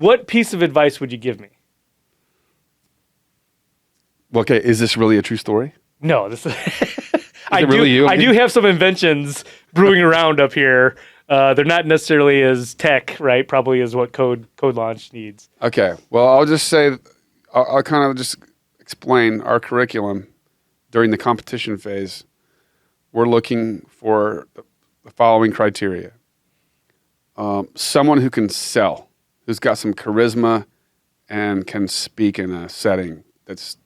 What piece of advice would you give me? Okay, is this really a true story? No, this is. it really you? I do have some inventions brewing around up here. They're not necessarily as tech, right? Probably as what code launch needs. Okay. Well, I'll just say, I'll kind of just explain our curriculum during the competition phase. We're looking for the following criteria. Someone who can sell, who's got some charisma and can speak in a setting that's,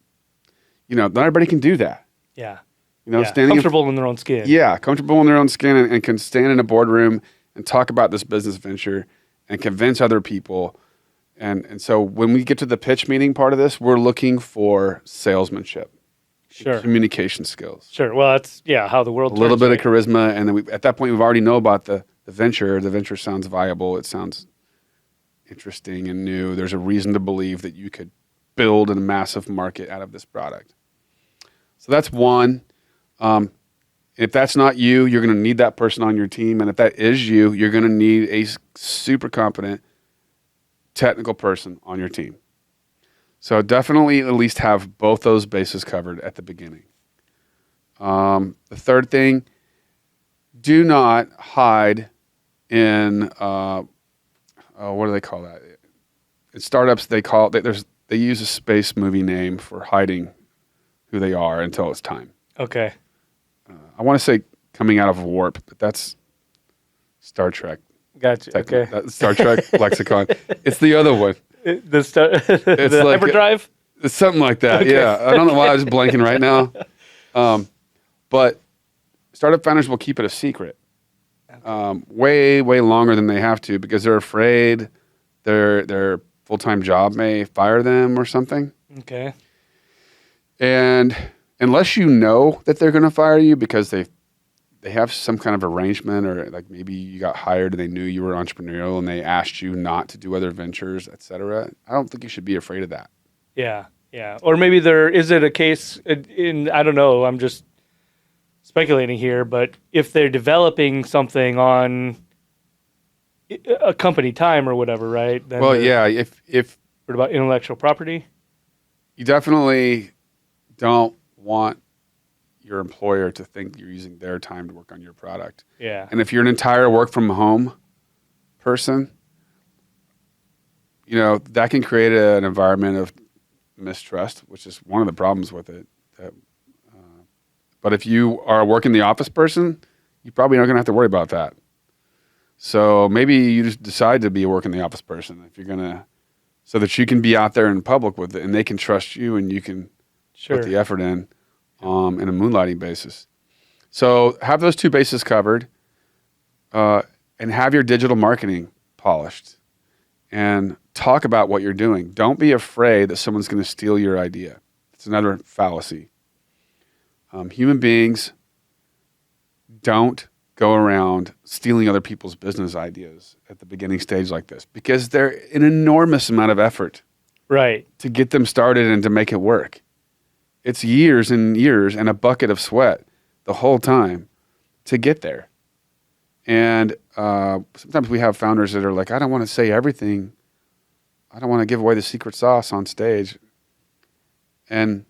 not everybody can do that. Yeah. Standing comfortable in their own skin. Yeah, comfortable in their own skin and can stand in a boardroom and talk about this business venture and convince other people. And so when we get to the pitch meeting part of this, we're looking for salesmanship, communication skills. Sure. Well, that's how the world. A little bit of charisma, and then at that point we already know about the venture. The venture sounds viable. It sounds interesting and new. There's a reason to believe that you could build a massive market out of this product. So that's one. If that's not you, you're going to need that person on your team. And if that is you, you're going to need a super competent technical person on your team. So definitely at least have both those bases covered at the beginning. The third thing, do not hide in, what do they call that? In startups, they use a space movie name for hiding who they are until it's time. Okay. I want to say coming out of warp, but that's Star Trek. Gotcha. Okay. That's Star Trek lexicon. It's the other one. It's the like hyperdrive? It's something like that. Okay. Yeah. I don't know why I was blanking right now. But startup founders will keep it a secret way, way longer than they have to because they're afraid their full-time job may fire them or something. Okay. And unless you know that they're going to fire you because they have some kind of arrangement, or like maybe you got hired and they knew you were entrepreneurial and they asked you not to do other ventures, et cetera, I don't think you should be afraid of that. Yeah, yeah. Or maybe is it a case in, I don't know, I'm just speculating here, but if they're developing something on a company time or whatever, right? Then if what about intellectual property? You definitely don't want your employer to think you're using their time to work on your product. Yeah. And if you're an entire work from home person, that can create an environment of mistrust, which is one of the problems with it. But if you are a work in the office person, you probably aren't going to have to worry about that. So maybe you just decide to be a work in the office person if you're going to, so that you can be out there in public with it and they can trust you and you can put the effort in a moonlighting basis. So have those two bases covered and have your digital marketing polished and talk about what you're doing. Don't be afraid that someone's going to steal your idea. It's another fallacy. Human beings don't go around stealing other people's business ideas at the beginning stage like this because they're an enormous amount of effort to get them started and to make it work. It's years and years and a bucket of sweat the whole time to get there. And sometimes we have founders that are like, I don't want to say everything. I don't want to give away the secret sauce on stage. And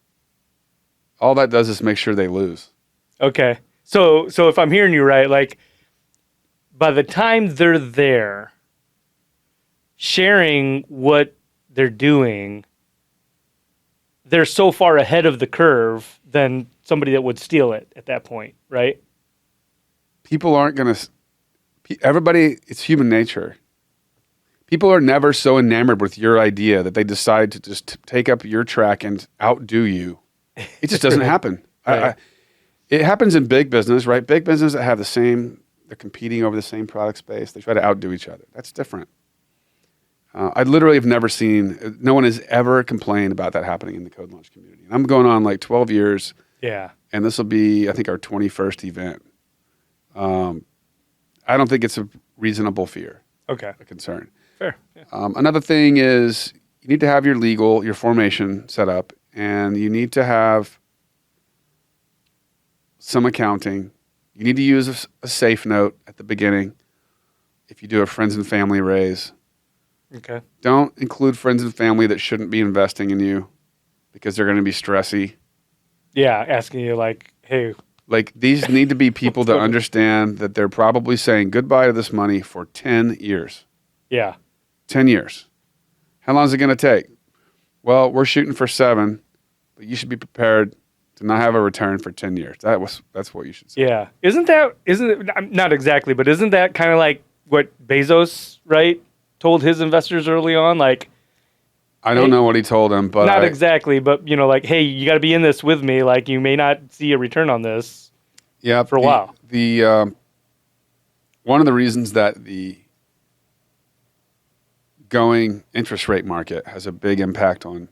all that does is make sure they lose. Okay. So if I'm hearing you right, like by the time they're there, sharing what they're doing, they're so far ahead of the curve than somebody that would steal it at that point, right? People aren't going to, everybody, it's human nature. People are never so enamored with your idea that they decide to just take up your track and outdo you. It just doesn't happen. Right. It happens in big business, right? Big business that have they're competing over the same product space. They try to outdo each other. That's different. I literally have never seen, no one has ever complained about that happening in the Code Launch community. And I'm going on like 12 years. Yeah. And this will be, I think, our 21st event. I don't think it's a reasonable fear. Okay. A concern. Fair. Yeah. Another thing is you need to have your formation set up, and you need to have some accounting. You need to use a safe note at the beginning if you do a friends and family raise. Okay. Don't include friends and family that shouldn't be investing in you because they're going to be stressy. Yeah, asking you like, hey, Like these need to be people What's that going on? understand that they're probably saying goodbye to this money for 10 years. yeah, 10 years. How long is it going to take? Well, we're shooting for 7, but you should be prepared to not have a return for 10 years. That's what you should say. yeah. Isn't it? Not exactly, but isn't that kind of like what Bezos, right, told his investors early on? Like, I don't hey, know what he told him, but not exactly, but like, hey, you got to be in this with me. Like, you may not see a return on this yeah, for a while. The one of the reasons that the going interest rate market has a big impact on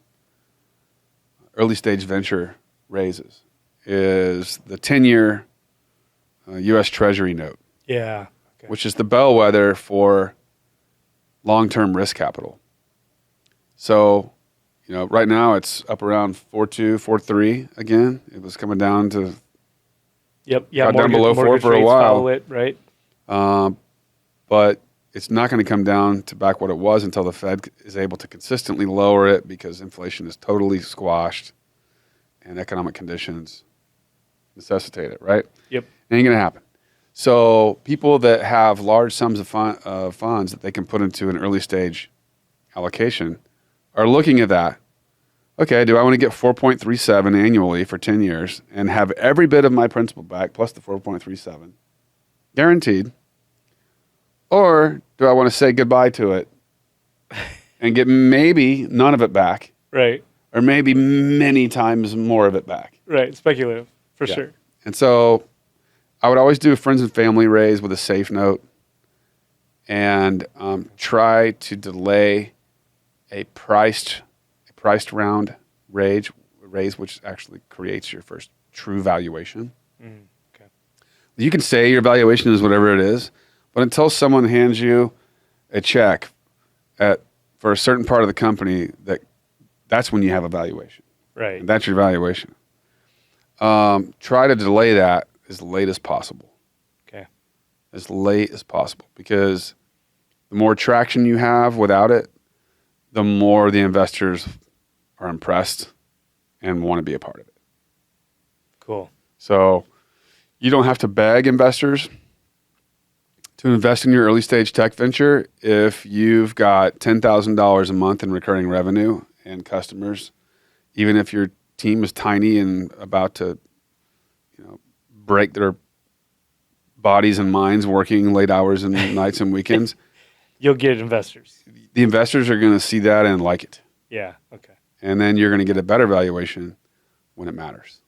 early stage venture raises is the 10-year U.S. Treasury note, Yeah. Okay. which is the bellwether for long-term risk capital. So, right now it's up around 4.2, 4.3 again. It was coming down to Yep. Yeah. got down below 4 mortgage for a rates while. follow it, right? But it's not going to come down to back what it was until the Fed is able to consistently lower it because inflation is totally squashed and economic conditions necessitate it, right? Yep. Ain't going to happen. So people that have large sums of funds that they can put into an early stage allocation are looking at that. Okay, do I want to get 4.37 annually for 10 years and have every bit of my principal back plus the 4.37 guaranteed? Or do I want to say goodbye to it and get maybe none of it back Right. or maybe many times more of it back? Right. Speculative for Yeah. sure. And so I would always do a friends and family raise with a safe note and try to delay a priced round raise, which actually creates your first true valuation. Okay. You can say your valuation is whatever it is, but until someone hands you a check for a certain part of the company, that's when you have a valuation. Right. And that's your valuation. Try to delay that as late as possible. Okay. As late as possible, because the more traction you have without it, the more the investors are impressed and want to be a part of it. Cool. So you don't have to beg investors to invest in your early stage tech venture if you've got $10,000 a month in recurring revenue and customers, even if your team is tiny and about to break their bodies and minds working late hours and nights and weekends. You'll get investors. The investors are going to see that and like it. Yeah. Okay. And then you're going to get a better valuation when it matters.